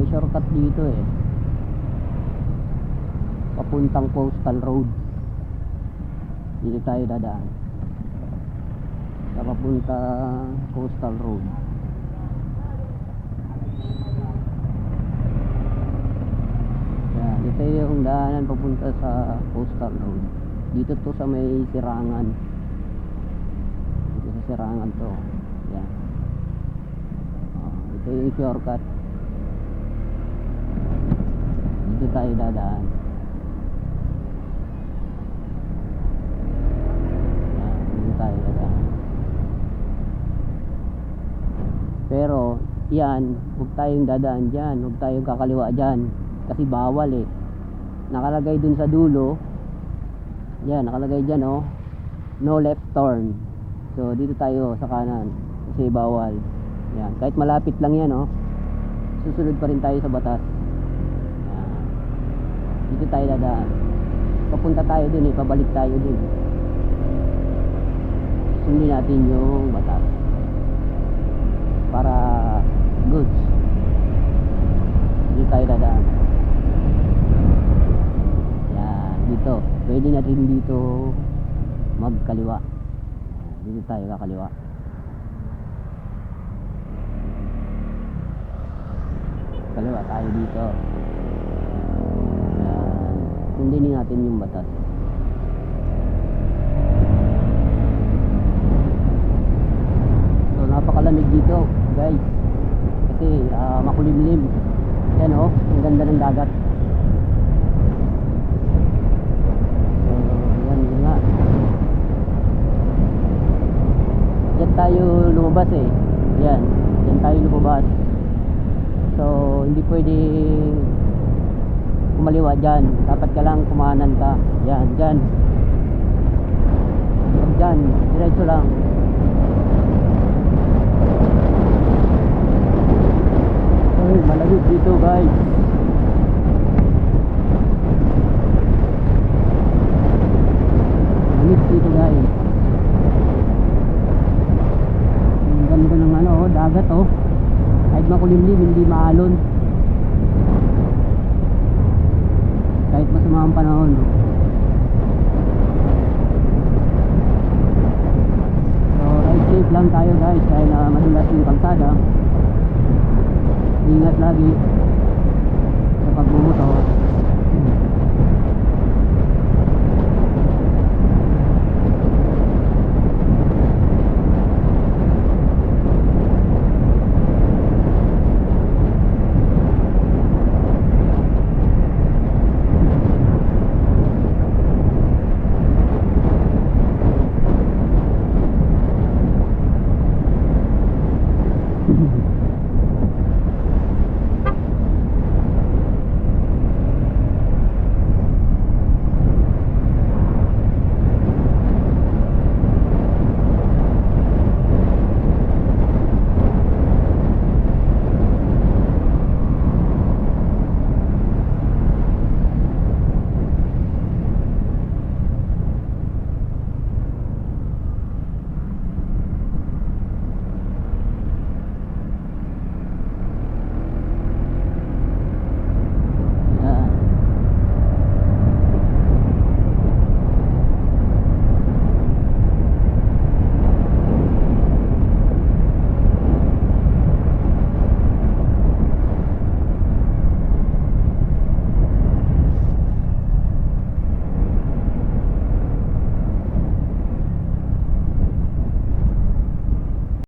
shortcut dito eh. Papuntang Coastal Road. Dito tayo dadaan. Sa papunta Coastal Road. Yan, ito yung daanan papunta sa Coastal Road. Dito to sa may Sirangan. Dito sa Sirangan to. Yan. Ito yung shortcut. Dito tayo dadaan. Yan, dito tayo dadaan. Pero yan, huwag tayong dadaan dyan, huwag tayong kakaliwa dyan kasi bawal eh. Nakalagay dun sa dulo. Yan, nakalagay dyan oh, no left turn. So dito tayo sa kanan kasi bawal. Yan, kahit malapit lang yan oh, susunod pa rin tayo sa batas. Yan. Dito tayo dadaan. Papunta tayo dun eh, pabalik tayo dun. Sundin natin yung batas para goods. Dito tayo dadaan. Yan, dito pwede na rin dito magkaliwa. Dito tayo kakaliwa. Kaliwa tayo dito. Yan, sundin natin yung batas. So napakalamig dito guys kasi makulimlim. Yan oh, ang ganda ng dagat. So yan, yun nga. Diyan tayo lumabas eh. Yan, diyan tayo lumabas. So hindi pwedeng kumaliwa dyan, dapat ka lang kumanan ka. Yan, dyan. Dyan, diretso lang. Ay, malamig dito guys. Malamig dito guys. Ang ganda ng ano oh, dagat oh. Kahit makulimlim, hindi maalon. Kahit masama ang panahon. So ride safe lang tayo guys, dahil madulas yung kalsada. Ingat lagi sa pagbumotor.